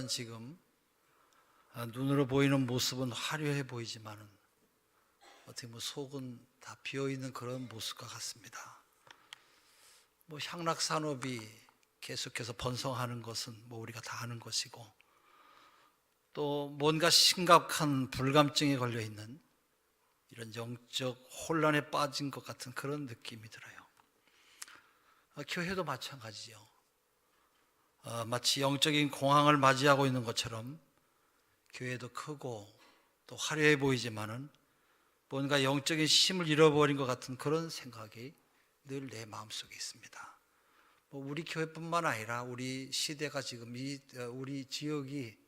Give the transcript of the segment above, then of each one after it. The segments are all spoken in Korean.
우리나라는 지금 눈으로 보이는 모습은 화려해 보이지만은 어떻게 속은 다 비어있는 그런 모습과 같습니다. 향락 산업이 계속해서 번성하는 것은 우리가 다 아는 것이고, 또 뭔가 심각한 불감증에 걸려 있는 이런 영적 혼란에 빠진 것 같은 그런 느낌이 들어요. 교회도 마찬가지죠. 마치 영적인 공황을 맞이하고 있는 것처럼 교회도 크고 또 화려해 보이지만은 뭔가 영적인 힘을 잃어버린 것 같은 그런 생각이 늘 내 마음속에 있습니다. 우리 교회뿐만 아니라 우리 시대가 지금 우리 지역이,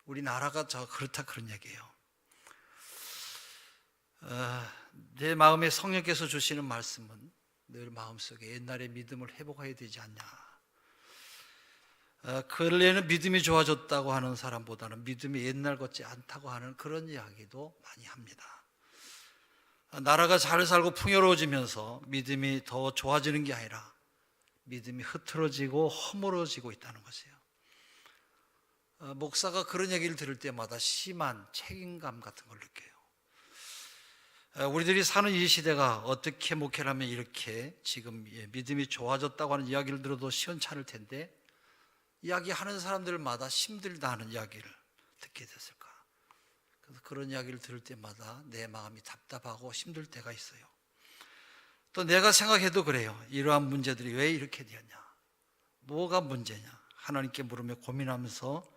우리나라가 그렇다, 그런 얘기예요. 내 마음에 성령께서 주시는 말씀은 늘 마음속에 옛날의 믿음을 회복해야 되지 않냐. 근래에는 믿음이 좋아졌다고 하는 사람보다는 믿음이 옛날 같지 않다고 하는 그런 이야기도 많이 합니다. 나라가 잘 살고 풍요로워지면서 믿음이 더 좋아지는 게 아니라 믿음이 흐트러지고 허물어지고 있다는 것이에요. 목사가 그런 얘기를 들을 때마다 심한 책임감 같은 걸 느껴요. 우리들이 사는 이 시대가 어떻게 목회를 하면 이렇게 지금 믿음이 좋아졌다고 하는 이야기를 들어도 시원찮을 텐데, 이야기하는 사람들마다 힘들다 하는 이야기를 듣게 됐을까? 그래서 그런 이야기를 들을 때마다 내 마음이 답답하고 힘들 때가 있어요. 또 내가 생각해도 그래요. 이러한 문제들이 왜 이렇게 되었냐? 뭐가 문제냐? 하나님께 물으며 고민하면서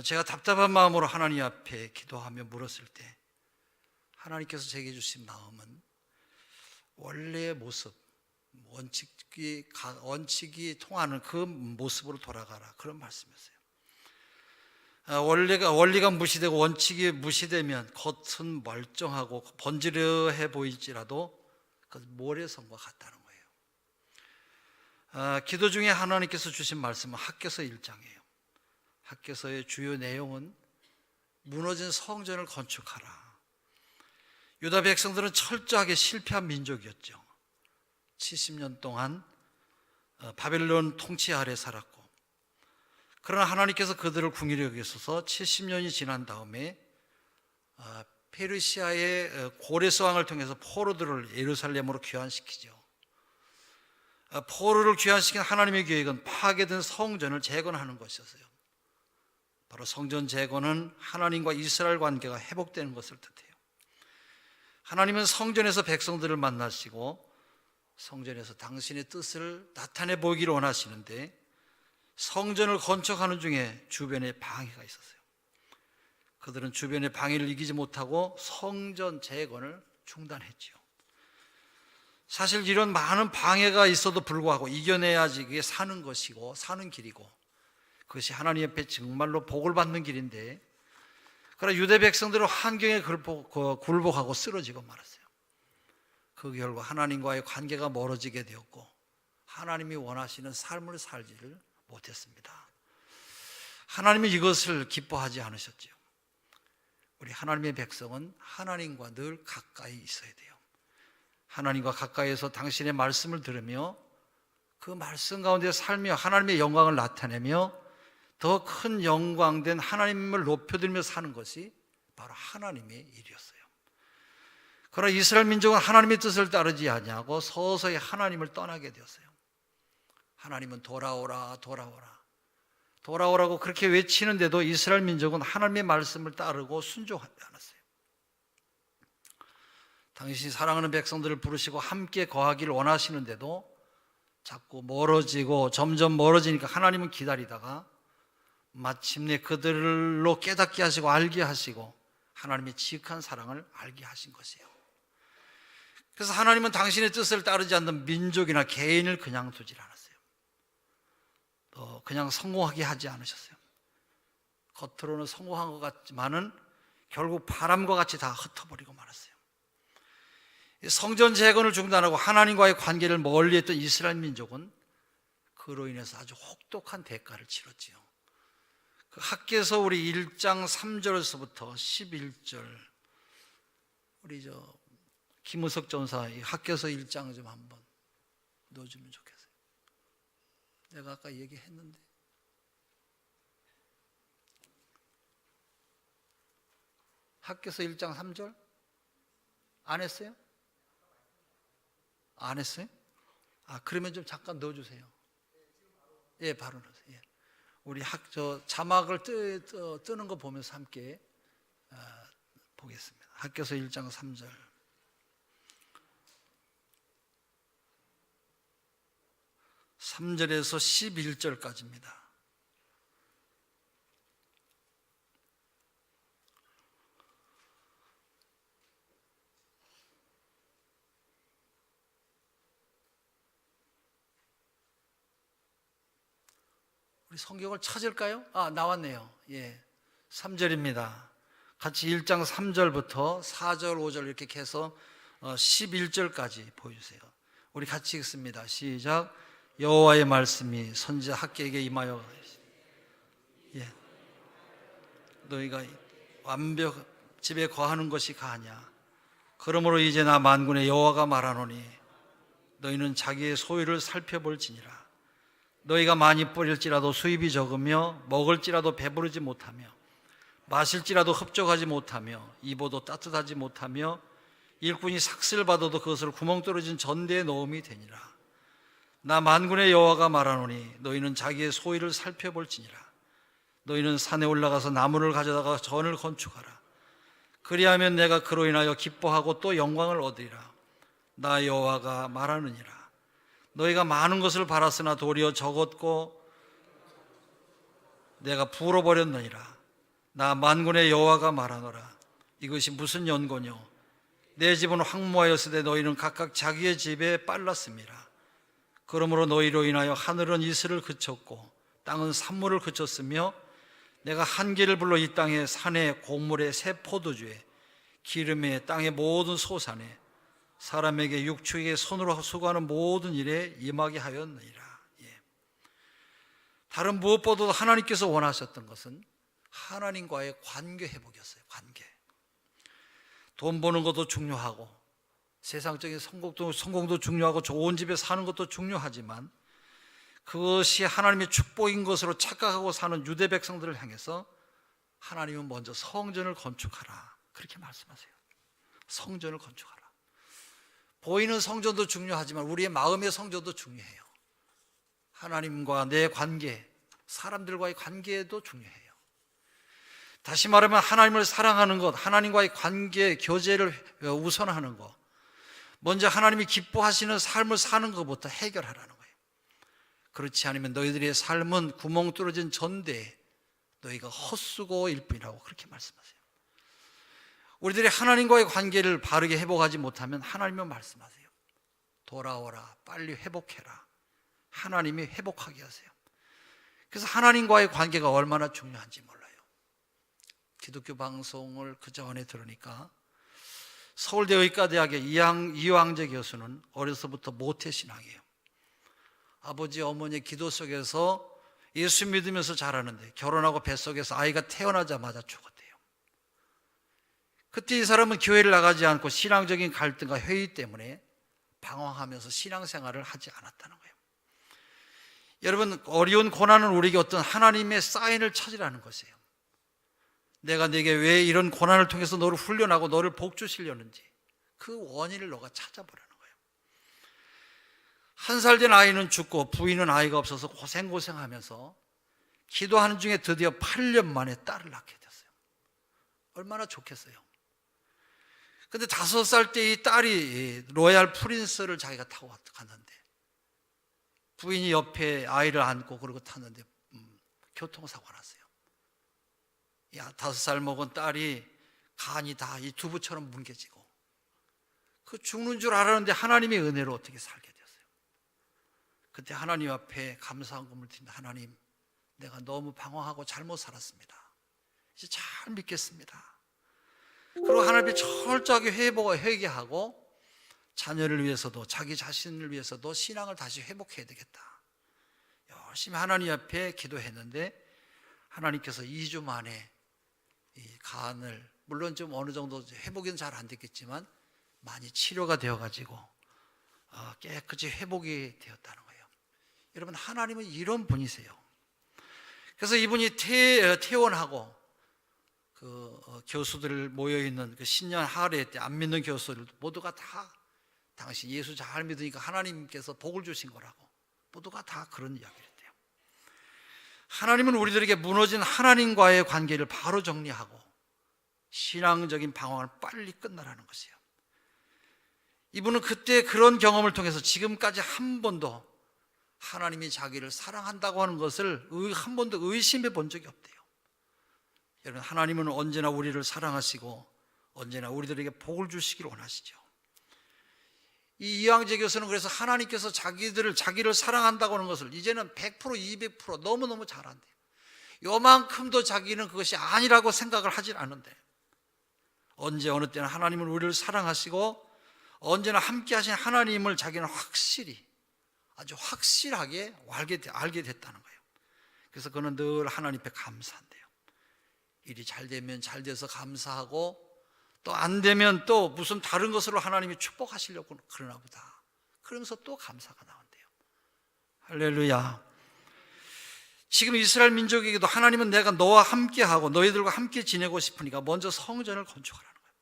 제가 답답한 마음으로 하나님 앞에 기도하며 물었을 때 하나님께서 제게 주신 마음은 원래의 모습, 원칙이 통하는 그 모습으로 돌아가라, 그런 말씀이었어요. 원리가 무시되고 원칙이 무시되면 겉은 멀쩡하고 번지르해 보일지라도 그것은 모래성과 같다는 거예요. 기도 중에 하나님께서 주신 말씀은 학개서 1장이에요. 학개서의 주요 내용은 무너진 성전을 건축하라. 유다 백성들은 철저하게 실패한 민족이었죠. 70년 동안 바벨론 통치 아래 살았고, 그러나 하나님께서 그들을 긍휼히 여기셔서 70년이 지난 다음에 페르시아의 고레스 왕을 통해서 포로들을 예루살렘으로 귀환시키죠. 포로를 귀환시킨 하나님의 계획은 파괴된 성전을 재건하는 것이었어요. 바로 성전 재건은 하나님과 이스라엘 관계가 회복되는 것을 뜻해요. 하나님은 성전에서 백성들을 만나시고 성전에서 당신의 뜻을 나타내 보이기를 원하시는데, 성전을 건축하는 중에 주변에 방해가 있었어요. 그들은 주변의 방해를 이기지 못하고 성전 재건을 중단했지요. 사실 이런 많은 방해가 있어도 불구하고 이겨내야지 그게 사는 것이고 사는 길이고, 그것이 하나님 앞에 정말로 복을 받는 길인데, 그러나 유대 백성들은 환경에 굴복하고 쓰러지고 말았어요. 그 결과 하나님과의 관계가 멀어지게 되었고 하나님이 원하시는 삶을 살지를 못했습니다. 하나님은 이것을 기뻐하지 않으셨지요. 우리 하나님의 백성은 하나님과 늘 가까이 있어야 돼요. 하나님과 가까이에서 당신의 말씀을 들으며 그 말씀 가운데 살며 하나님의 영광을 나타내며 더 큰 영광된 하나님을 높여들며 사는 것이 바로 하나님의 일이었어요. 그러나 이스라엘 민족은 하나님의 뜻을 따르지 아니하고 서서히 하나님을 떠나게 되었어요. 하나님은 돌아오라, 돌아오라, 돌아오라고 그렇게 외치는데도 이스라엘 민족은 하나님의 말씀을 따르고 순종하지 않았어요. 당신이 사랑하는 백성들을 부르시고 함께 거하기를 원하시는데도 자꾸 멀어지고 점점 멀어지니까 하나님은 기다리다가 마침내 그들로 깨닫게 하시고 알게 하시고 하나님의 지극한 사랑을 알게 하신 것이에요. 그래서 하나님은 당신의 뜻을 따르지 않는 민족이나 개인을 그냥 두질 않았어요. 또 그냥 성공하게 하지 않으셨어요. 겉으로는 성공한 것 같지만은 결국 바람과 같이 다 흩어버리고 말았어요. 성전 재건을 중단하고 하나님과의 관계를 멀리했던 이스라엘 민족은 그로 인해서 아주 혹독한 대가를 치렀지요. 그 학개서 우리 1장 3절에서부터 11절, 우리 김우석 전사 이 학개서 1장 좀 한번 넣어주면 좋겠어요. 내가 아까 얘기했는데 학개서 1장 3절? 안 했어요? 안 했어요? 그러면 좀 잠깐 넣어주세요. 예, 바로 넣으세요. 예. 우리 자막을 뜨는 거 보면서 함께 보겠습니다. 학개서 1장 3절. (3절에서) (11절까지입니다) 우리 성경을 찾을까요? 나왔네요. 예, 3절입니다. 같이 1장 3절부터 4절, 5절 이렇게 해서 11절까지 보여주세요. 우리 같이 읽습니다. 시작. 여호와의 말씀이 선지자 학개에게 임하여 너희가 완벽 집에 거하는 것이 가하냐. 그러므로 이제 나 만군의 여호와가 말하노니 너희는 자기의 소유를 살펴볼지니라. 너희가 많이 뿌릴지라도 수입이 적으며 먹을지라도 배부르지 못하며 마실지라도 흡족하지 못하며 입어도 따뜻하지 못하며 일꾼이 삭슬 받아도 그것을 구멍 뚫어진 전대에 넣음이 되니라. 나 만군의 여호와가 말하노니 너희는 자기의 소유를 살펴볼지니라. 너희는 산에 올라가서 나무를 가져다가 전을 건축하라. 그리하면 내가 그로 인하여 기뻐하고 또 영광을 얻으리라. 나 여호와가 말하느니라. 너희가 많은 것을 바랐으나 도리어 적었고 내가 불어버렸느니라. 나 만군의 여호와가 말하노라. 이것이 무슨 연고뇨. 내 집은 황무하였으되 너희는 각각 자기의 집에 빨랐음이라. 그러므로 너희로 인하여 하늘은 이슬을 그쳤고 땅은 산물을 그쳤으며 내가 한기를 불러 이 땅에 산에 곡물에 새 포도주에 기름에 땅의 모든 소산에 사람에게 육축에게 손으로 수고하는 모든 일에 임하게 하였느니라. 다른 무엇보다도 하나님께서 원하셨던 것은 하나님과의 관계 회복이었어요. 관계. 돈 버는 것도 중요하고 세상적인 성공도 중요하고 좋은 집에 사는 것도 중요하지만 그것이 하나님의 축복인 것으로 착각하고 사는 유대 백성들을 향해서 하나님은 먼저 성전을 건축하라, 그렇게 말씀하세요. 성전을 건축하라. 보이는 성전도 중요하지만 우리의 마음의 성전도 중요해요. 하나님과 내 관계, 사람들과의 관계도 중요해요. 다시 말하면 하나님을 사랑하는 것, 하나님과의 관계, 교제를 우선하는 것, 먼저 하나님이 기뻐하시는 삶을 사는 것부터 해결하라는 거예요. 그렇지 않으면 너희들의 삶은 구멍 뚫어진 전대에 너희가 헛수고일 뿐이라고 그렇게 말씀하세요. 우리들이 하나님과의 관계를 바르게 회복하지 못하면 하나님은 말씀하세요. 돌아오라, 빨리 회복해라. 하나님이 회복하게 하세요. 그래서 하나님과의 관계가 얼마나 중요한지 몰라요. 기독교 방송을 그전에 들으니까 서울대 의과대학의 이황재 교수는 어려서부터 모태신앙이에요. 아버지 어머니의 기도 속에서 예수 믿으면서 자라는데 결혼하고 뱃속에서 아이가 태어나자마자 죽었대요. 그때 이 사람은 교회를 나가지 않고 신앙적인 갈등과 회의 때문에 방황하면서 신앙생활을 하지 않았다는 거예요. 여러분, 어려운 고난은 우리에게 어떤 하나님의 사인을 찾으라는 것이에요. 내가 네게 왜 이런 고난을 통해서 너를 훈련하고 너를 복주시려는지 그 원인을 너가 찾아보라는 거예요. 1살 된 아이는 죽고 부인은 아이가 없어서 고생하면서 기도하는 중에 드디어 8년 만에 딸을 낳게 됐어요. 얼마나 좋겠어요. 근데 5살 때 이 딸이 로얄 프린스를 자기가 타고 갔는데 부인이 옆에 아이를 안고 그러고 탔는데 교통사고가 났어요. 5살 먹은 딸이 간이 다 이 두부처럼 뭉개지고 그 죽는 줄 알았는데 하나님의 은혜로 어떻게 살게 됐어요. 그때 하나님 앞에 감사한금을 드립니다. 하나님, 내가 너무 방황하고 잘못 살았습니다. 이제 잘 믿겠습니다. 그리고 하나님이 철저하게 회개하고 자녀를 위해서도 자기 자신을 위해서도 신앙을 다시 회복해야 되겠다. 열심히 하나님 앞에 기도했는데 하나님께서 2주 만에 이 간을, 물론 좀 어느 정도 회복은 잘 안 됐겠지만 많이 치료가 되어가지고 깨끗이 회복이 되었다는 거예요. 여러분, 하나님은 이런 분이세요. 그래서 이분이 퇴원하고 교수들 모여 있는 그 신년 할애 때 안 믿는 교수들도 모두가 다 당신 예수 잘 믿으니까 하나님께서 복을 주신 거라고 모두가 다 그런 이야기를 했대요. 하나님은 우리들에게 무너진 하나님과의 관계를 바로 정리하고 신앙적인 방황을 빨리 끝나라는 것이에요. 이분은 그때 그런 경험을 통해서 지금까지 한 번도 하나님이 자기를 사랑한다고 하는 것을 한 번도 의심해 본 적이 없대요. 여러분, 하나님은 언제나 우리를 사랑하시고 언제나 우리들에게 복을 주시기를 원하시죠. 이 이황재 교수는 그래서 하나님께서 자기를 사랑한다고 하는 것을 이제는 100% 200% 너무너무 잘 안대요. 요만큼도 자기는 그것이 아니라고 생각을 하질 않은데 언제 어느 때는 하나님은 우리를 사랑하시고 언제나 함께 하신 하나님을 자기는 확실히 아주 확실하게 알게 됐다는 거예요. 그래서 그는 늘 하나님 앞에 감사한대요. 일이 잘 되면 잘 돼서 감사하고 또 안 되면 또 무슨 다른 것으로 하나님이 축복하시려고 그러나 보다 그러면서 또 감사가 나온대요. 할렐루야. 지금 이스라엘 민족에게도 하나님은 내가 너와 함께하고 너희들과 함께 지내고 싶으니까 먼저 성전을 건축하라는 거예요.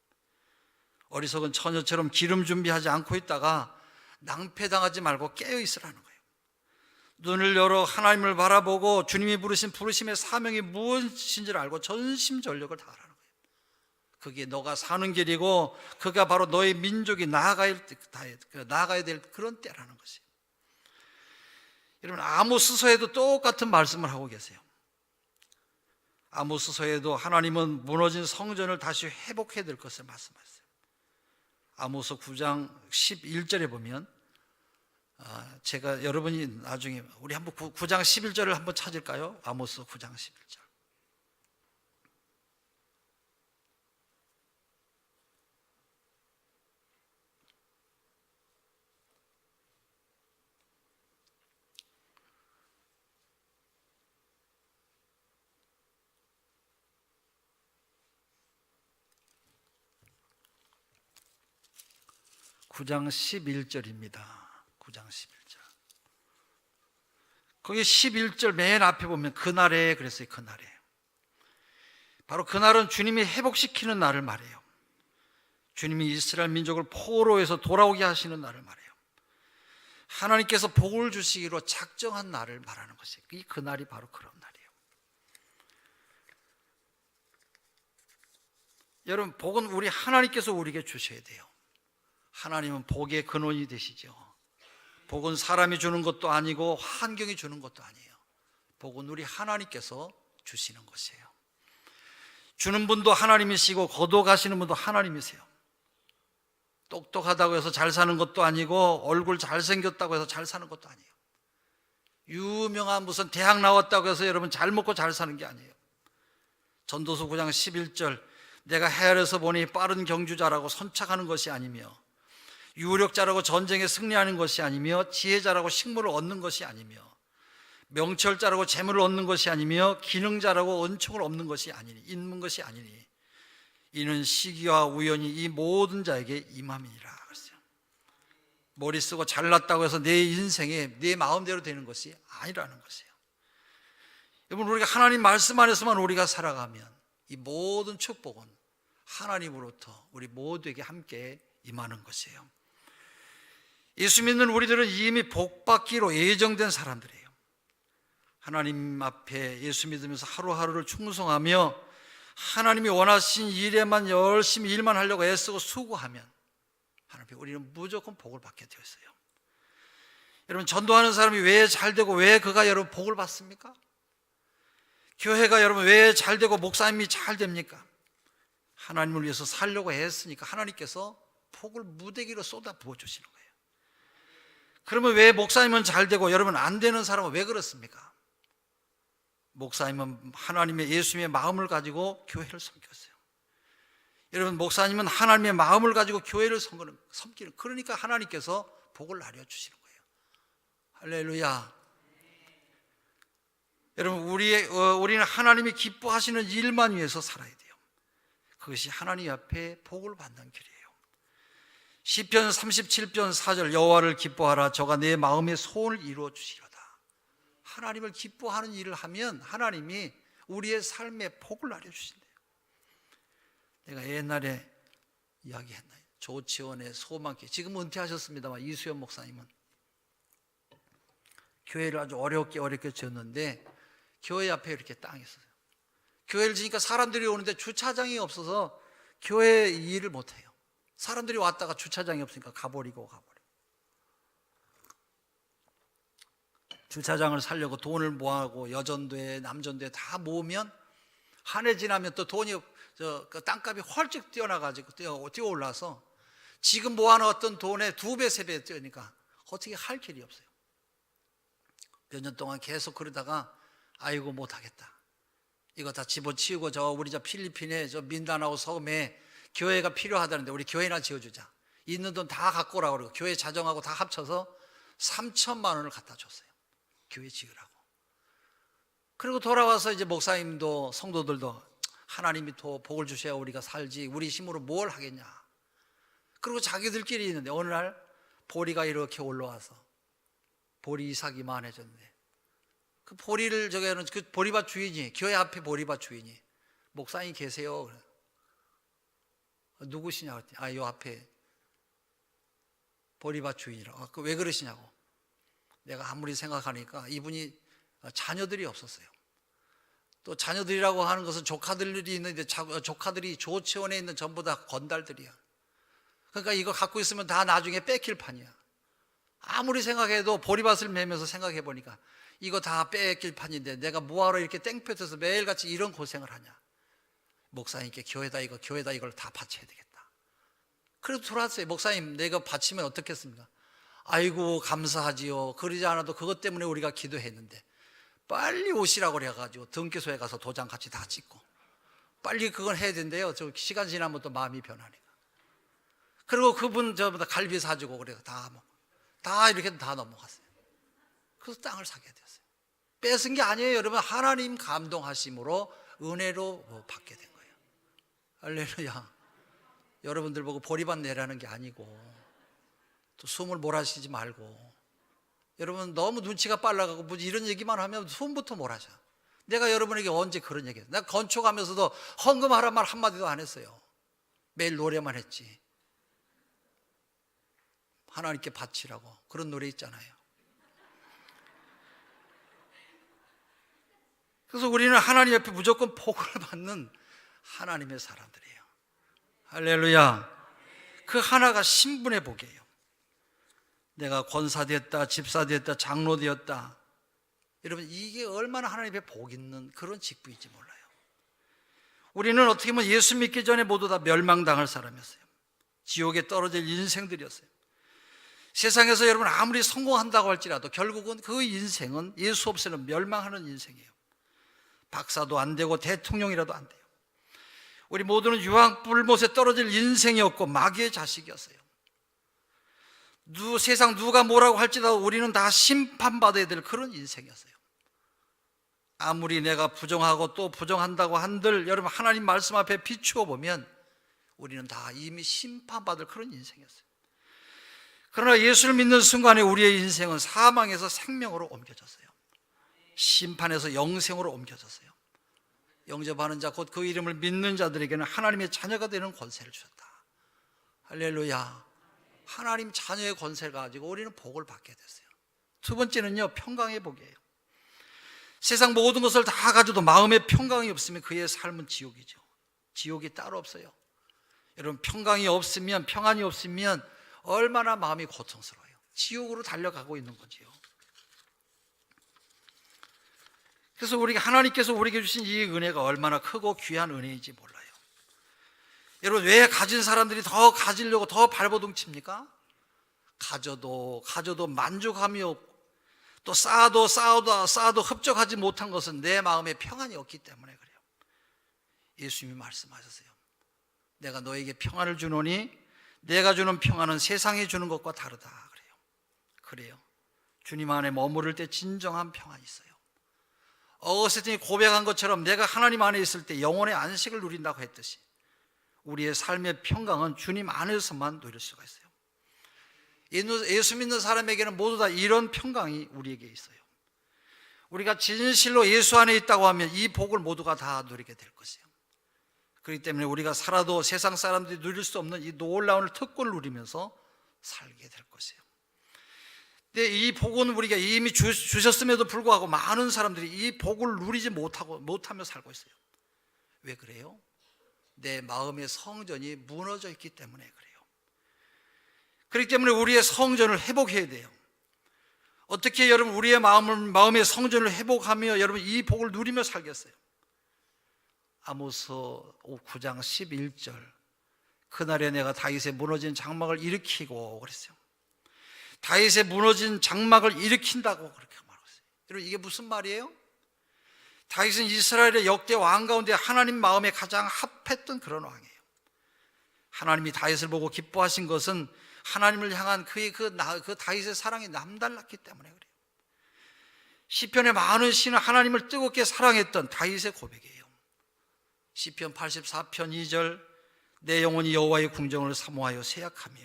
어리석은 처녀처럼 기름 준비하지 않고 있다가 낭패당하지 말고 깨어 있으라는 거예요. 눈을 열어 하나님을 바라보고 주님이 부르신 부르심의 사명이 무엇인지를 알고 전심전력을 다하라는 거예요. 그게 너가 사는 길이고 그가 바로 너의 민족이 나아가야 될 그런 때라는 것이에요. 여러분, 아모스서에도 똑같은 말씀을 하고 계세요. 아모스서에도 하나님은 무너진 성전을 다시 회복해야 될 것을 말씀하셨어요. 아모스 9장 11절에 보면 제가 여러분이 나중에 우리 한번 9장 11절을 한번 찾을까요? 아모스 9장 11절. (9장 11절입니다) 9장 11절. 거기 11절 맨 앞에 보면 그날에 그랬어요. 그날에 바로 그날은 주님이 회복시키는 날을 말해요. 주님이 이스라엘 민족을 포로에서 돌아오게 하시는 날을 말해요. 하나님께서 복을 주시기로 작정한 날을 말하는 것이에요. 이 그날이 바로 그런 날이에요. 여러분, 복은 우리 하나님께서 우리에게 주셔야 돼요. 하나님은 복의 근원이 되시죠. 복은 사람이 주는 것도 아니고 환경이 주는 것도 아니에요. 복은 우리 하나님께서 주시는 것이에요. 주는 분도 하나님이시고 거둬가시는 분도 하나님이세요. 똑똑하다고 해서 잘 사는 것도 아니고 얼굴 잘생겼다고 해서 잘 사는 것도 아니에요. 유명한 무슨 대학 나왔다고 해서 여러분 잘 먹고 잘 사는 게 아니에요. 전도서 9장 11절 내가 헤아려서 보니 빠른 경주자라고 선착하는 것이 아니며 유력자라고 전쟁에 승리하는 것이 아니며 지혜자라고 식물을 얻는 것이 아니며 명철자라고 재물을 얻는 것이 아니며 기능자라고 은총을 얻는 것이 아니니 있는 것이 아니니 이는 시기와 우연이 이 모든 자에게 임함이니라 그랬어요. 머리 쓰고 잘났다고 해서 내 인생에 내 마음대로 되는 것이 아니라는 것이에요. 여러분, 우리가 하나님 말씀 안에서만 우리가 살아가면 이 모든 축복은 하나님으로부터 우리 모두에게 함께 임하는 것이에요. 예수 믿는 우리들은 이미 복받기로 예정된 사람들이에요. 하나님 앞에 예수 믿으면서 하루하루를 충성하며 하나님이 원하신 일에만 열심히 일만 하려고 애쓰고 수고하면 하나님 앞에 우리는 무조건 복을 받게 되어 있어요. 여러분, 전도하는 사람이 왜 잘되고 왜 그가 여러분 복을 받습니까? 교회가 여러분 왜 잘되고 목사님이 잘됩니까? 하나님을 위해서 살려고 애쓰니까 하나님께서 복을 무대기로 쏟아 부어주시는 거예요. 그러면 왜 목사님은 잘되고 여러분 안 되는 사람은 왜 그렇습니까? 목사님은 하나님의 예수님의 마음을 가지고 교회를 섬겼어요. 여러분, 목사님은 하나님의 마음을 가지고 교회를 섬기는, 그러니까 하나님께서 복을 나눠주시는 거예요. 할렐루야. 여러분, 우리는 하나님이 기뻐하시는 일만 위해서 살아야 돼요. 그것이 하나님 앞에 복을 받는 길이에요. 시편 37편 4절 여호와를 기뻐하라 저가 내 마음의 소원을 이루어 주시려다. 하나님을 기뻐하는 일을 하면 하나님이 우리의 삶에 복을 나눠주신대요. 내가 옛날에 이야기했나, 조치원의 소망교회, 지금 은퇴하셨습니다만 이수연 목사님은 교회를 아주 어렵게 지었는데 교회 앞에 이렇게 땅이 있어요. 교회를 지니까 사람들이 오는데 주차장이 없어서 교회 일을 못해요. 사람들이 왔다가 주차장이 없으니까 가버리고. 주차장을 살려고 돈을 모아고 여전도에 남전도에 다 모으면 한 해 지나면 또 돈이 그 땅값이 헐쩍 뛰어나가지고 뛰어 올라서 지금 모아놓았던 돈의 2배, 3배 뛰니까 어떻게 할 길이 없어요. 몇 년 동안 계속 그러다가 아이고 못하겠다. 이거 다 집어치우고 우리 필리핀에 민다나오 섬에 교회가 필요하다는데 우리 교회나 지어주자. 있는 돈 다 갖고 오라고 그러고 교회 자정하고 다 합쳐서 3천만 원을 갖다 줬어요. 교회 지으라고. 그리고 돌아와서 이제 목사님도 성도들도 하나님이 더 복을 주셔야 우리가 살지 우리 힘으로 뭘 하겠냐. 그리고 자기들끼리 있는데 어느 날 보리가 이렇게 올라와서 보리 이삭이 많아졌는데 그 보리를 하는 그 보리밭 주인이, 교회 앞에 보리밭 주인이 목사님 계세요. 누구시냐 그랬더니 요 앞에 보리밭 주인이라고. 왜 그러시냐고. 내가 아무리 생각하니까 이분이 자녀들이 없었어요. 또 자녀들이라고 하는 것은 조카들이 있는데 조카들이 조치원에 있는 전부 다 건달들이야. 그러니까 이거 갖고 있으면 다 나중에 뺏길 판이야. 아무리 생각해도 보리밭을 매면서 생각해 보니까 이거 다 뺏길 판인데 내가 뭐하러 이렇게 땡볕에서 매일같이 이런 고생을 하냐. 목사님께 교회다 이걸 다 바쳐야 되겠다. 그래도 들어왔어요. 목사님 내가 바치면 어떻겠습니까? 아이고 감사하지요. 그러지 않아도 그것 때문에 우리가 기도했는데 빨리 오시라고 그래가지고 등기소에 가서 도장 같이 다 찍고 빨리 그건 해야 된대요. 시간 지나면 또 마음이 변하니까. 그리고 그분 저보다 갈비 사주고 그래서 다 이렇게 다 넘어갔어요. 그래서 땅을 사게 되었어요. 뺏은 게 아니에요. 여러분 하나님 감동하심으로 은혜로 받게 된 거예요. 할렐루야. 여러분들 보고 보리밭 내라는 게 아니고 또 숨을 몰아쉬지 말고, 여러분 너무 눈치가 빨라가고 뭐 이런 얘기만 하면 숨부터 몰아셔. 내가 여러분에게 언제 그런 얘기했어요? 내가 건축하면서도 헌금하란 말 한마디도 안 했어요. 매일 노래만 했지. 하나님께 바치라고 그런 노래 있잖아요. 그래서 우리는 하나님 옆에 무조건 복을 받는 하나님의 사람들이에요. 할렐루야. 그 하나가 신분의 복이에요. 내가 권사되었다, 집사되었다, 장로되었다. 여러분 이게 얼마나 하나님의 복 있는 그런 직분인지 몰라요. 우리는 어떻게 보면 예수 믿기 전에 모두 다 멸망당할 사람이었어요. 지옥에 떨어질 인생들이었어요. 세상에서 여러분 아무리 성공한다고 할지라도 결국은 그 인생은 예수 없이는 멸망하는 인생이에요. 박사도 안 되고 대통령이라도 안 돼요. 우리 모두는 유황불못에 떨어질 인생이었고 마귀의 자식이었어요. 세상 누가 뭐라고 할지라도 우리는 다 심판받아야 될 그런 인생이었어요. 아무리 내가 부정하고 또 부정한다고 한들 여러분 하나님 말씀 앞에 비추어 보면 우리는 다 이미 심판받을 그런 인생이었어요. 그러나 예수를 믿는 순간에 우리의 인생은 사망에서 생명으로 옮겨졌어요. 심판에서 영생으로 옮겨졌어요. 영접하는 자 곧 그 이름을 믿는 자들에게는 하나님의 자녀가 되는 권세를 주셨다. 할렐루야. 하나님 자녀의 권세를 가지고 우리는 복을 받게 됐어요. 두 번째는요, 평강의 복이에요. 세상 모든 것을 다 가져도 마음에 평강이 없으면 그의 삶은 지옥이죠. 지옥이 따로 없어요. 여러분 평강이 없으면, 평안이 없으면 얼마나 마음이 고통스러워요. 지옥으로 달려가고 있는 거지요. 그래서 하나님께서 우리에게 주신 이 은혜가 얼마나 크고 귀한 은혜인지 몰라요. 여러분 왜 가진 사람들이 더 가지려고 더 발버둥칩니까? 가져도 만족함이 없고 또 쌓아도 흡족하지 못한 것은 내 마음에 평안이 없기 때문에 그래요. 예수님이 말씀하셨어요. 내가 너에게 평안을 주노니 내가 주는 평안은 세상이 주는 것과 다르다 그래요. 그래요. 주님 안에 머무를 때 진정한 평안이 있어요. 어거스틴이 고백한 것처럼 내가 하나님 안에 있을 때 영혼의 안식을 누린다고 했듯이 우리의 삶의 평강은 주님 안에서만 누릴 수가 있어요. 예수 믿는 사람에게는 모두 다 이런 평강이 우리에게 있어요. 우리가 진실로 예수 안에 있다고 하면 이 복을 모두가 다 누리게 될 것이에요. 그렇기 때문에 우리가 살아도 세상 사람들이 누릴 수 없는 이 놀라운 특권을 누리면서 살게 될 것이에요. 근데 이 복은 우리가 이미 주셨음에도 불구하고 많은 사람들이 이 복을 누리지 못하며 살고 있어요. 왜 그래요? 내 마음의 성전이 무너져 있기 때문에 그래요. 그렇기 때문에 우리의 성전을 회복해야 돼요. 어떻게 여러분 우리의 마음의 성전을 회복하며 여러분 이 복을 누리며 살겠어요? 아모스 9장 11절, 그날에 내가 다윗의 무너진 장막을 일으키고 그랬어요. 다윗의 무너진 장막을 일으킨다고 그렇게 말했어요. 여러분 이게 무슨 말이에요? 다윗은 이스라엘의 역대 왕 가운데 하나님 마음에 가장 합했던 그런 왕이에요. 하나님이 다윗을 보고 기뻐하신 것은 하나님을 향한 그의 그 다윗의 사랑이 남달랐기 때문에 그래요. 시편의 많은 시는 하나님을 뜨겁게 사랑했던 다윗의 고백이에요. 시편 84편 2절, 내 영혼이 여호와의 궁정을 사모하여 세약하며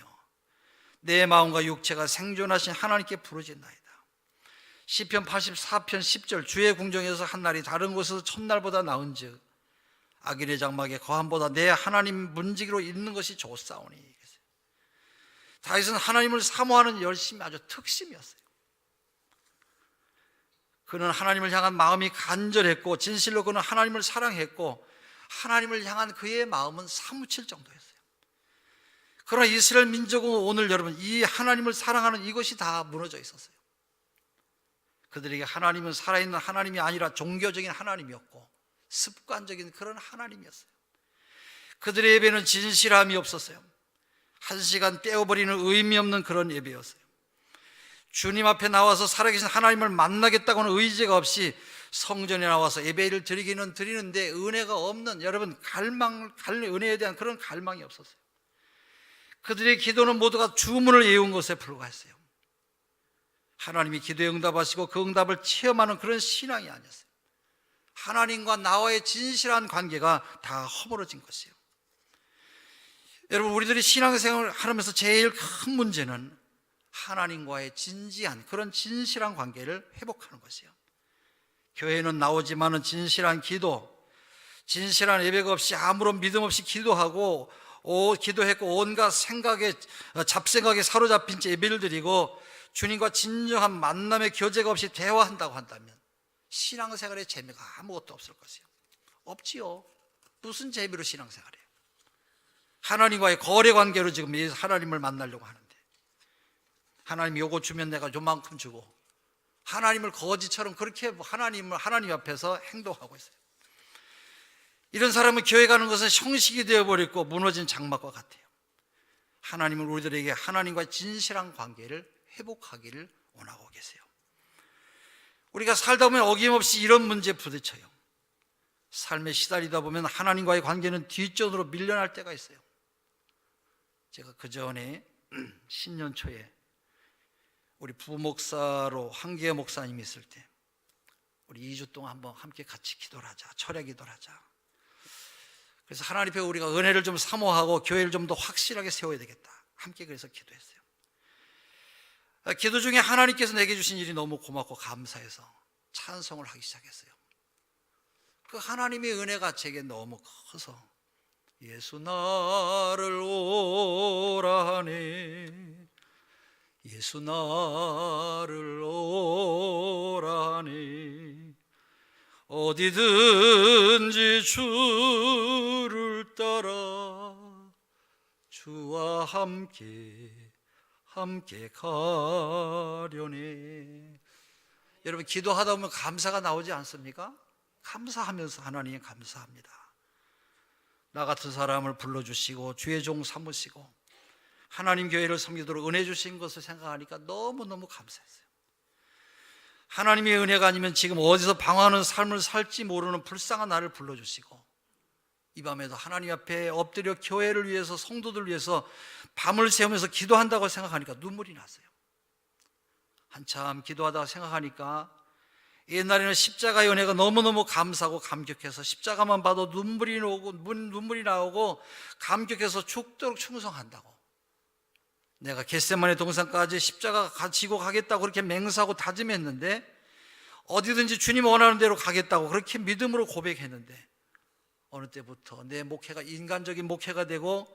내 마음과 육체가 생존하신 하나님께 부르짖나이다. 시편 84편 10절, 주의 궁정에서 한 날이 다른 곳에서 첫날보다 나은즉 악인의 장막에 거함보다 내 하나님 문지기로 있는 것이 좋사오니. 다윗은 하나님을 사모하는 열심이 아주 특심이었어요. 그는 하나님을 향한 마음이 간절했고 진실로 그는 하나님을 사랑했고 하나님을 향한 그의 마음은 사무칠 정도였어요. 그러나 이스라엘 민족은 오늘 여러분 이 하나님을 사랑하는 이것이 다 무너져 있었어요. 그들에게 하나님은 살아있는 하나님이 아니라 종교적인 하나님이었고 습관적인 그런 하나님이었어요. 그들의 예배는 진실함이 없었어요. 한 시간 떼어버리는 의미 없는 그런 예배였어요. 주님 앞에 나와서 살아계신 하나님을 만나겠다고는 의지가 없이 성전에 나와서 예배를 드리기는 드리는데 은혜가 없는 여러분 은혜에 대한 그런 갈망이 없었어요. 그들의 기도는 모두가 주문을 외운 것에 불과했어요. 하나님이 기도에 응답하시고 그 응답을 체험하는 그런 신앙이 아니었어요. 하나님과 나와의 진실한 관계가 다 허물어진 것이에요. 여러분 우리들이 신앙생활을 하면서 제일 큰 문제는 하나님과의 진지한 그런 진실한 관계를 회복하는 것이에요. 교회는 나오지만은 진실한 기도, 진실한 예배가 없이 아무런 믿음 없이 기도했고 온갖 잡생각에 사로잡힌 채 예배를 드리고 주님과 진정한 만남의 교제가 없이 대화한다고 한다면 신앙생활의 재미가 아무것도 없을 것이에요. 없지요. 무슨 재미로 신앙생활해요? 하나님과의 거래관계로 지금 하나님을 만나려고 하는데 하나님이 요거 주면 내가 요만큼 주고 하나님을 거지처럼 그렇게 하나님 앞에서 행동하고 있어요. 이런 사람은 교회 가는 것은 형식이 되어버렸고 무너진 장막과 같아요. 하나님은 우리들에게 하나님과의 진실한 관계를 회복하기를 원하고 계세요. 우리가 살다 보면 어김없이 이런 문제에 부딪혀요. 삶에 시달리다 보면 하나님과의 관계는 뒷전으로 밀려날 때가 있어요. 제가 그 전에 신년 초에 우리 부목사로 한기혜 목사님이 있을 때 우리 2주 동안 한번 함께 같이 기도를 하자, 철야 기도를 하자. 그래서 하나님 앞에 우리가 은혜를 좀 사모하고 교회를 좀 더 확실하게 세워야 되겠다. 함께 그래서 기도했어요. 기도 중에 하나님께서 내게 주신 일이 너무 고맙고 감사해서 찬송을 하기 시작했어요. 그 하나님의 은혜가 제게 너무 커서 예수 나를 오라 하네, 예수 나를 오라 하네, 어디든지 주를 따라 주와 함께 가려네. 여러분 기도하다 보면 감사가 나오지 않습니까? 감사하면서 하나님 감사합니다. 나 같은 사람을 불러주시고 주의 종 삼으시고 하나님 교회를 섬기도록 은혜 주신 것을 생각하니까 너무너무 감사했어요. 하나님의 은혜가 아니면 지금 어디서 방황하는 삶을 살지 모르는 불쌍한 나를 불러주시고 이 밤에도 하나님 앞에 엎드려 교회를 위해서 성도들을 위해서 밤을 새우면서 기도한다고 생각하니까 눈물이 났어요. 한참 기도하다가 생각하니까 옛날에는 십자가의 은혜가 너무너무 감사하고 감격해서 십자가만 봐도 눈물이 나오고 감격해서 죽도록 충성한다고, 내가 겟세마네 동산까지 십자가 지고 가겠다고 그렇게 맹세하고 다짐했는데 어디든지 주님 원하는 대로 가겠다고 그렇게 믿음으로 고백했는데 어느 때부터 내 목회가 인간적인 목회가 되고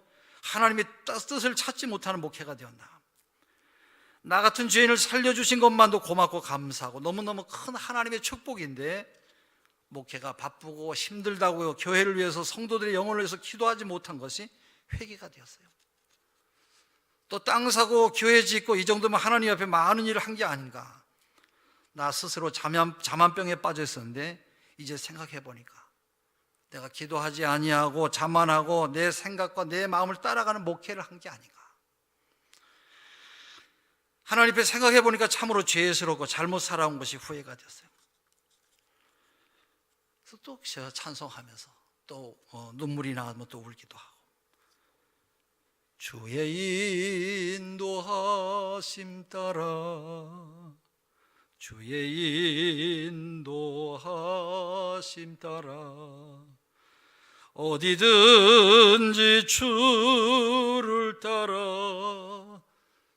하나님의 뜻을 찾지 못하는 목회가 되었나? 나 같은 죄인을 살려주신 것만도 고맙고 감사하고 너무너무 큰 하나님의 축복인데 목회가 바쁘고 힘들다고요 교회를 위해서 성도들의 영혼을 위해서 기도하지 못한 것이 회개가 되었어요. 또 땅 사고 교회 짓고 이 정도면 하나님 앞에 많은 일을 한 게 아닌가. 나 스스로 자만병에 빠져 있었는데 이제 생각해 보니까 내가 기도하지 아니하고 자만하고 내 생각과 내 마음을 따라가는 목회를 한 게 아닌가. 하나님 앞에 생각해 보니까 참으로 죄스럽고 잘못 살아온 것이 후회가 됐어요. 그래서 또 찬송하면서 또 눈물이 나면 또 울기도 하고, 주의 인도하심 따라 주의 인도하심 따라 어디든지 주를 따라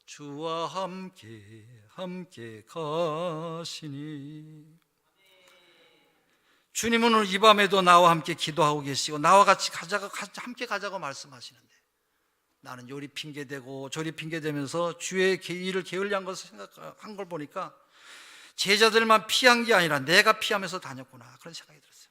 주와 함께 가시니. 주님은 오늘 이 밤에도 나와 함께 기도하고 계시고 나와 같이 함께 가자고 말씀하시는데 나는 요리 핑계대고 저리 핑계대면서 주의 일을 게을리한 것을 생각한 걸 보니까 제자들만 피한 게 아니라 내가 피하면서 다녔구나, 그런 생각이 들었어요.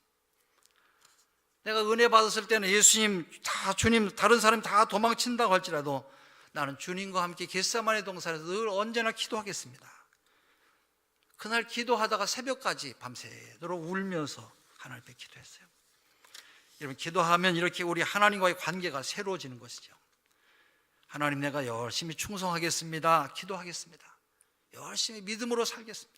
내가 은혜 받았을 때는 예수님 주님 다른 사람이 다 도망친다고 할지라도 나는 주님과 함께 겟세마네 동산에서 늘 언제나 기도하겠습니다. 그날 기도하다가 새벽까지 밤새도록 울면서 하나님 앞에 기도했어요. 여러분, 기도하면 이렇게 우리 하나님과의 관계가 새로워지는 것이죠. 하나님, 내가 열심히 충성하겠습니다. 기도하겠습니다. 열심히 믿음으로 살겠습니다.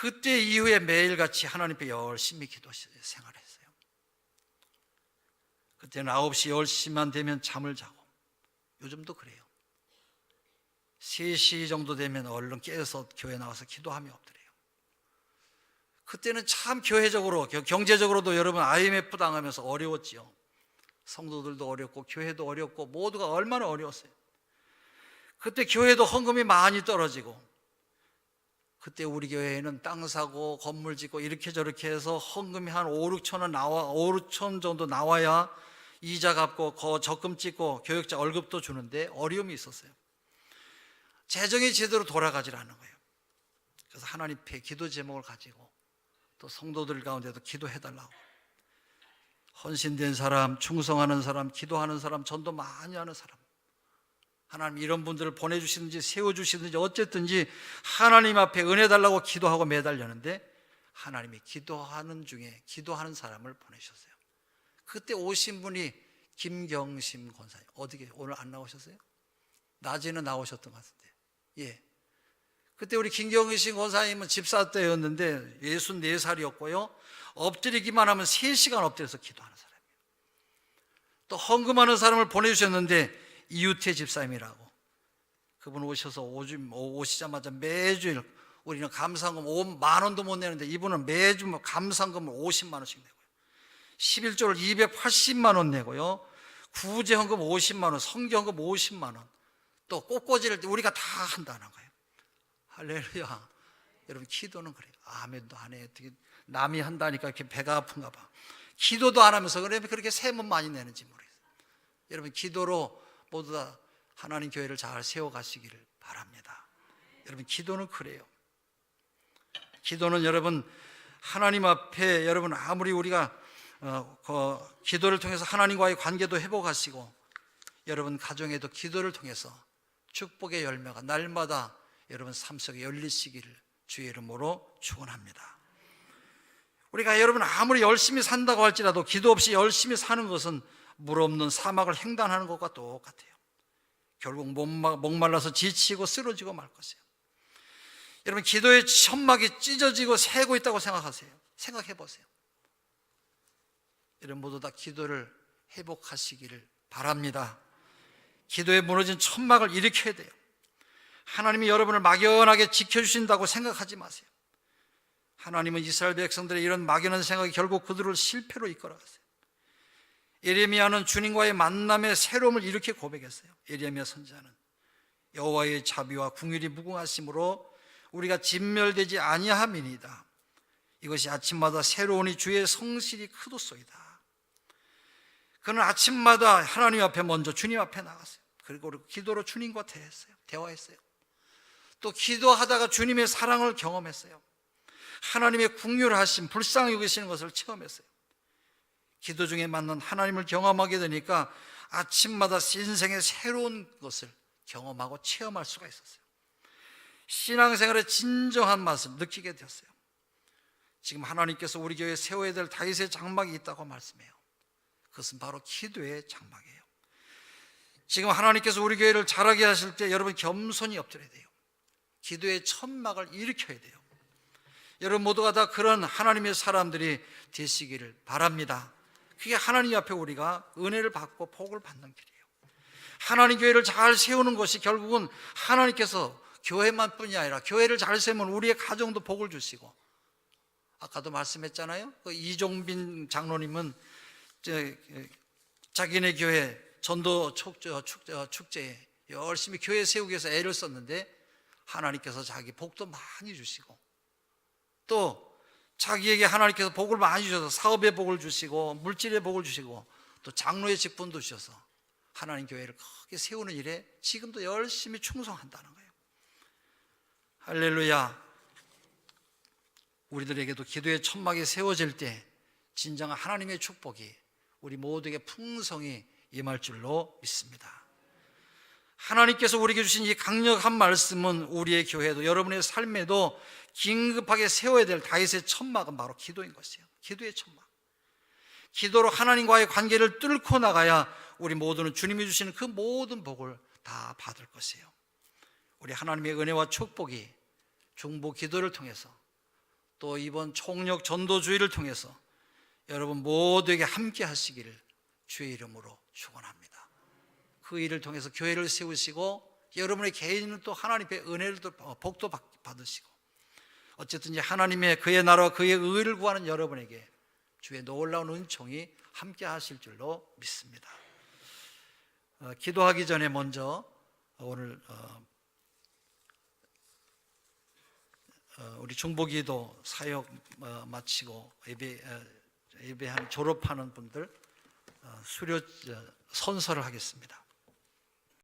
그때 이후에 매일같이 하나님 앞에 열심히 기도 생활했어요. 그때는 9시, 10시만 되면 잠을 자고, 요즘도 그래요. 3시 정도 되면 얼른 깨서 교회 나와서 기도하며 엎드려요. 그때는 참 교회적으로, 경제적으로도 여러분 IMF 당하면서 어려웠지요. 성도들도 어렵고 교회도 어렵고 모두가 얼마나 어려웠어요. 그때 교회도 헌금이 많이 떨어지고, 그때 우리 교회에는 땅 사고 건물 짓고 이렇게 저렇게 해서 헌금이 한 5, 6천 정도 나와야 이자 갚고 적금 찍고 교역자 월급도 주는데 어려움이 있었어요. 재정이 제대로 돌아가질 않는 거예요. 그래서 하나님 앞에 기도 제목을 가지고 또 성도들 가운데도 기도해달라고, 헌신된 사람, 충성하는 사람, 기도하는 사람, 전도 많이 하는 사람, 하나님 이런 분들을 보내주시든지 세워주시든지 어쨌든지 하나님 앞에 은혜 달라고 기도하고 매달렸는데 하나님이 기도하는 중에 기도하는 사람을 보내셨어요. 그때 오신 분이 김경심 권사님. 어떻게 오늘 안 나오셨어요? 낮에는 나오셨던 것 같은데. 예. 그때 우리 김경심 권사님은 집사 때였는데 64살이었고요 엎드리기만 하면 3시간 엎드려서 기도하는 사람이에요. 또 헌금하는 사람을 보내주셨는데 이유태 집사님이라고, 그분 오셔서 오시자마자 매주일 우리는 감사헌금 5만 원도 못 내는데 이분은 매주 감사헌금을 50만 원씩 내고요, 11조를 280만 원 내고요, 구제헌금 50만 원, 성경헌금 50만 원, 또 꽃꽂이를 우리가 다 한다는 거예요. 할렐루야. 여러분, 기도는 그래요. 아멘도 안 해. 어떻게 남이 한다니까 이렇게 배가 아픈가 봐. 기도도 안 하면서 그렇게 세금 많이 내는지 모르겠어요. 여러분, 기도로 모두 다 하나님 교회를 잘 세워가시기를 바랍니다. 여러분, 기도는 그래요. 기도는 여러분 하나님 앞에, 여러분 아무리 우리가 기도를 통해서 하나님과의 관계도 회복하시고 여러분 가정에도 기도를 통해서 축복의 열매가 날마다 여러분 삶 속에 열리시기를 주의 이름으로 축원합니다. 우리가 여러분 아무리 열심히 산다고 할지라도 기도 없이 열심히 사는 것은 물 없는 사막을 횡단하는 것과 똑같아요. 결국 목말라서 지치고 쓰러지고 말 것이에요. 여러분, 기도의 천막이 찢어지고 새고 있다고 생각하세요. 생각해 보세요. 여러분 모두 다 기도를 회복하시기를 바랍니다. 기도에 무너진 천막을 일으켜야 돼요. 하나님이 여러분을 막연하게 지켜주신다고 생각하지 마세요. 하나님은 이스라엘 백성들의 이런 막연한 생각이 결국 그들을 실패로 이끌어갔어요. 예레미야는 주님과의 만남의 새로움을 이렇게 고백했어요. 예레미야 선지자는 여호와의 자비와 긍휼이 무궁하심으로 우리가 진멸되지 아니함이니이다. 이것이 아침마다 새로우니 주의 성실이 크도소이다. 그는 아침마다 하나님 앞에 먼저 주님 앞에 나갔어요. 그리고 기도로 주님과 대화했어요. 또 기도하다가 주님의 사랑을 경험했어요. 하나님의 긍휼하심, 불쌍히 여기시는 것을 체험했어요. 기도 중에 만난 하나님을 경험하게 되니까 아침마다 인생의 새로운 것을 경험하고 체험할 수가 있었어요. 신앙생활의 진정한 맛을 느끼게 되었어요. 지금 하나님께서 우리 교회에 세워야 될 다윗의 장막이 있다고 말씀해요. 그것은 바로 기도의 장막이에요. 지금 하나님께서 우리 교회를 자라게 하실 때 여러분 겸손히 엎드려야 돼요. 기도의 천막을 일으켜야 돼요. 여러분 모두가 다 그런 하나님의 사람들이 되시기를 바랍니다. 그게 하나님 앞에 우리가 은혜를 받고 복을 받는 길이에요. 하나님 교회를 잘 세우는 것이 결국은 하나님께서 교회만 뿐이 아니라 교회를 잘 세우면 우리의 가정도 복을 주시고, 아까도 말씀했잖아요. 그 이종빈 장로님은 자기네 교회 전도 축제에 열심히 교회 세우기 위해서 애를 썼는데 하나님께서 자기 복도 많이 주시고, 또 자기에게 하나님께서 복을 많이 주셔서 사업의 복을 주시고 물질의 복을 주시고 또 장로의 직분도 주셔서 하나님 교회를 크게 세우는 일에 지금도 열심히 충성한다는 거예요. 할렐루야. 우리들에게도 기도의 천막이 세워질 때 진정한 하나님의 축복이 우리 모두에게 풍성히 임할 줄로 믿습니다. 하나님께서 우리에게 주신 이 강력한 말씀은 우리의 교회도 여러분의 삶에도 긴급하게 세워야 될 다윗의 천막은 바로 기도인 것이에요. 기도의 천막. 기도로 하나님과의 관계를 뚫고 나가야 우리 모두는 주님이 주시는 그 모든 복을 다 받을 것이에요. 우리 하나님의 은혜와 축복이 중보 기도를 통해서 또 이번 총력 전도주의를 통해서 여러분 모두에게 함께 하시기를 주의 이름으로 축원합니다. 그 일을 통해서 교회를 세우시고 여러분의 개인은 또 하나님의 은혜를 또 복도 받으시고, 어쨌든 하나님의 그의 나라와 그의 의를 구하는 여러분에게 주의 놀라운 은총이 함께 하실 줄로 믿습니다. 기도하기 전에 먼저 오늘 우리 중보기도 사역 마치고 예배한 졸업하는 분들 수료 선서를 하겠습니다.